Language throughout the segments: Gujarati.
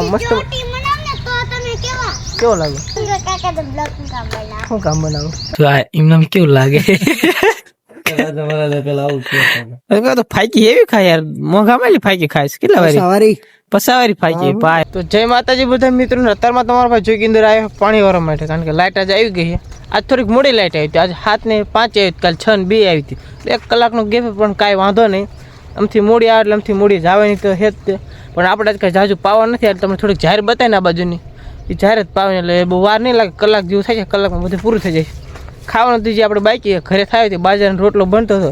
મસ્ત કેવો લાગે શું કામ બનાવું તો આ એમને કેવું લાગે તો ફાઈકી એવી ખાય યાર મોંઘામાં ફાઈકી ખાય કેટલા વારી પસાવારી ફાઈકી પાય તો જય માતાજી બધા મિત્રોને અત્યારમાં તમારા ભાઈ જોઈ અંદર આવ્યો પાણી વાળવા માટે કારણ કે લાઇટ આજે આવી ગઈ છે આજ થોડીક મોડી લાઇટ આવી હતી આજે 7 ને 5 આવી કાલ 6 ને 2 આવી હતી 1 કલાકનો ગેપ પણ કાંઈ વાંધો નહીં આમથી મોડી આવે એટલે આમથી મોડી જવાની તો છે જ તે પણ આપણે આજ કાંઈ જાજુ પાવા નથી એટલે તમને થોડીક જાહેર બતાવી ને આ બાજુની એ જાહેર જ પાવે એટલે બહુ વાર નહીં લાગે કલાક જેવું થાય છે કલાકમાં બધું પૂરું થઈ જાય ખાવાનું તો જે આપણે બાકી ઘરે થાય હતી બાજરાનો રોટલો બનતો હતો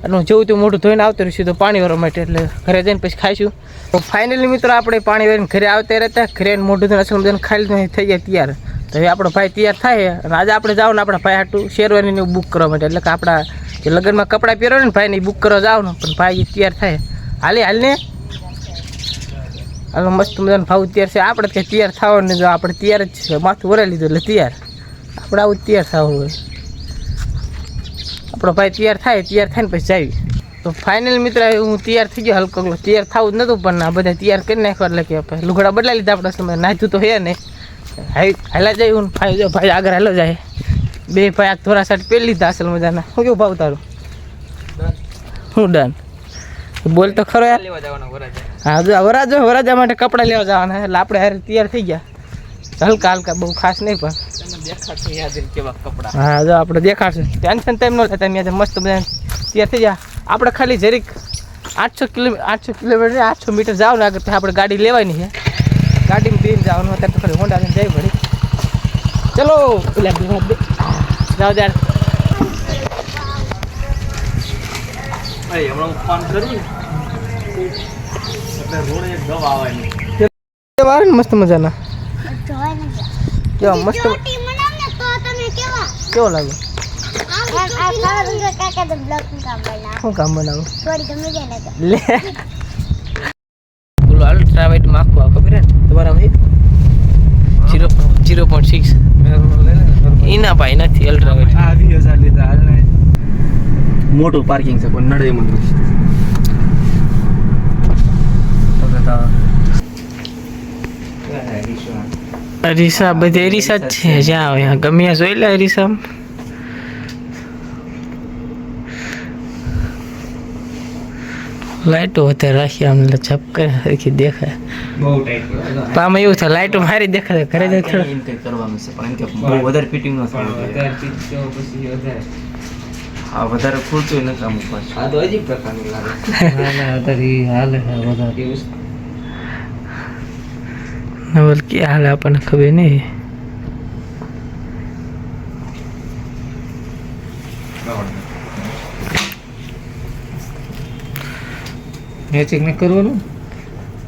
અને હું જેવું તેવું મોઢું ધોઈને આવતો રહીશું તો પાણી વાળવા માટે એટલે ઘરે જઈને પછી ખાઈશું તો ફાઇનલી મિત્રો આપણે પાણી વાળીને ઘરે આવતા રહેતા ઘરે મોઢું ધોઈને અસલ બધાને ખાઈ લીધું થઈ જાય તૈયાર તો હવે આપણો ભાઈ તૈયાર થાય અને આજે આપણે જાવ ને આપણા ભાઈ હાટું શેરવાનીને બુક કરવા માટે એટલે કે આપણા જે લગ્નમાં કપડાં પહેરવા ને ભાઈને બુક કરવા જાવ ને પણ ભાઈ તૈયાર થાય હાલને હાલો મસ્ત મજાનો ભાવ તૈયાર છે આપણે કંઈ તૈયાર થવાનું નહીં જો આપણે તૈયાર જ છે માથું વરાઈ લીધું એટલે તૈયાર આપણે આવું તૈયાર થવું હોય આપણો ભાઈ તૈયાર થાય ને પછી જાવી તો ફાઇનલ મિત્ર હું તૈયાર થઈ ગયો હલકો તૈયાર થવું જ નહોતું પણ આ બધા તૈયાર કરી નાખ્યો એટલે કે લુગડા બદલાઈ લીધા આપણે સમય નાખ્યું તો હે નહીં હાલા જાય હું ભાઈ આગળ હાલો જાય બે ભાઈ આ થોડા સાટ પહેરી લીધા અસલ મજાના શું કેવું ભાવ તારું હું ડન બોલ તો ખરો યાર હા જો વરાજા માટે કપડાં લેવા જવાના એટલે આપણે હારે તૈયાર થઈ ગયા હલકા હલકા બહુ ખાસ નહીં પણ હા જો આપણે દેખાડશે ટેન્શન ટાઈમ ન લેતા ત્યાં મસ્ત બધા તૈયાર થઈ જાય આપણે ખાલી જરીક 800 કિલોમીટર 800 મીટર જાવ ને આગળ આપણે ગાડી લેવાની છે ગાડીમાં બેન જવાનું અત્યારે તો ખાલી હોન્ડા જઈ પડી ચલો જાઓ યાર ફોન કરું ને મસ્ત મજાના કેવા મસ્ત કેવો લાગે શું કામ બનાવું લે બોલો અલ્ટ્રા વાઇટ માખું આ ખબર ને તમારા 0.6 એના ભાઈ નથી અલ્ટ્રા વાઇટ આ 20000 લીધા હાલ મોટું પાર્કિંગ છે પણ નડે મને અરીસા બધી અરીસા જ છે જ્યાં હોય ગમે જોઈ લે અરીસા લાઈટો અત્યારે રાખી આમ ઝપકે સરખી દેખાય બહુ ટાઈટ પામાં એવું થાય લાઈટો મારી દેખાય ઘરે જ કરવાનું છે પણ કે બહુ વધારે ફિટિંગ ન થાય વધારે ફિટિંગ પછી વધારે આ વધારે ખોલતું ન કામ ઉપર આ તો અજીબ પ્રકારનું લાગે ના વધારે હાલે વધારે નવલ કે હાલ આપણને ખબર નહીં મેચિંગ ને કરવાનું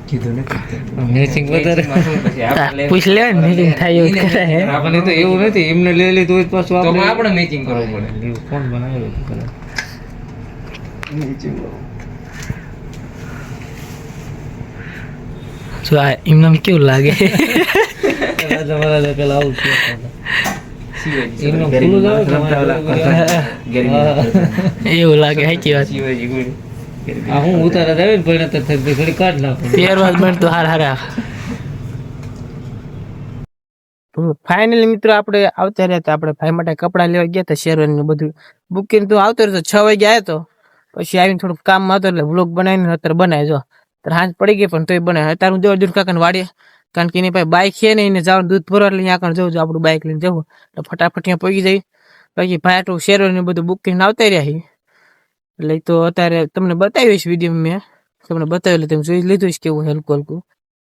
કીધું ને મેચિંગ વધારે પૂછ લે મેચિંગ થાય એવું કરે હે આપણે તો એવું નથી એમને લઈ લીધું હોય પાછું આપણે મેચિંગ કરવું પડે કોણ બનાવ્યું કરે મેચિંગ જો આ એમને કેવું લાગે પેલા આવું એવું લાગે સાચી વાત હું ઉતારા આવે ને પરિણામ ઘડી કાઢ નાખું ત્યારબાદ બન તો હારા ફાઇનલી મિત્રો આપણે આવતા રહ્યા આપણે ભાઈ માટે કપડાં લેવા ગયા હતા શેરવાની બધું બુકિંગ તો આવતો રહ્યો 6 વાગે આવ્યો તો પછી આવીને થોડુંક કામ હતો એટલે વ્લોગ બનાવીને અત્યારે બનાવી જો હાંજ પડી ગઈ પણ તોય બનાવે અત્યારે હું દેવા કાકાને વાડીએ કારણ કે એની પાસે બાઇક છે ને એને જવાનું દૂધ ભરવા એટલે ત્યાં જવું છું આપણું બાઇક લઈને જવું એટલે ફટાફટ ત્યાં પહોંચી જાય બાકી ભાઈ આટલું શેરવાની બધું બુકિંગ આવતા રહ્યા એટલે તો અત્યારે તમને બતાવીશ વિડીયો મેં તમને બતાવ્યું એટલે તમે જોઈ લીધું છે કેવું હલકું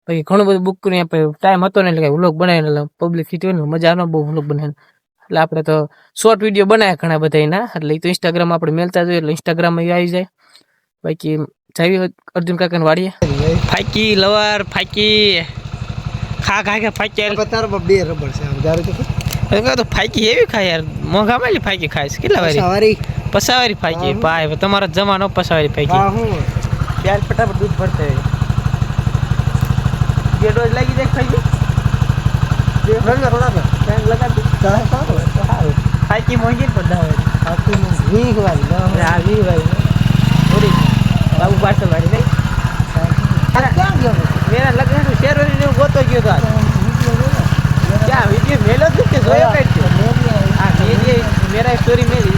બાકી ઘણું બધું બુક કરીને ટાઈમ હતો ને એટલે વ્લોગ બનાવીને પબ્લિક હિટ હોય ને મજા ન બહુ વ્લોગ બનાવીને એટલે આપણે તો શોર્ટ વિડીયો બનાવ્યા ઘણા બધા એના એટલે એ તો ઇન્સ્ટાગ્રામ આપણે મેલતા જોઈએ એટલે ઇન્સ્ટાગ્રામમાં આવી જાય બાકી જાવી અર્જુન કાકાને વાડીએ ફાકી લવાર ફાકી ખા ફાકી તારમાં 2 રબર છે આમ જારે તો ફાકી એવી ખાય યાર મોંઘામાં ફાકી ખાય કેટલા વારી પસાવારી ફાકી ભાઈ તમારો જમાનો પસાવારી ફાકી હા હું યાર ફટાફટ દૂધ ભરતે બે ડોઝ લાગી જાય ફાકી જે ભરને થોડા ટાઈમ લગાડી સારું ફાકી મોંઘી પણ દાવે આ તું 20 વાળી આ 20 વાળી થોડી બાબુ પાછળ વાળી નહીં અરે ક્યાં ગયો મેરા લગ્ન નું શેરવાની ને એવું ગોતો ગયો તો આજ. ક્યાં વિડીયો મેલો જ કે જોયો કઈ છે? હા મેરી મેરા સ્ટોરી મેરી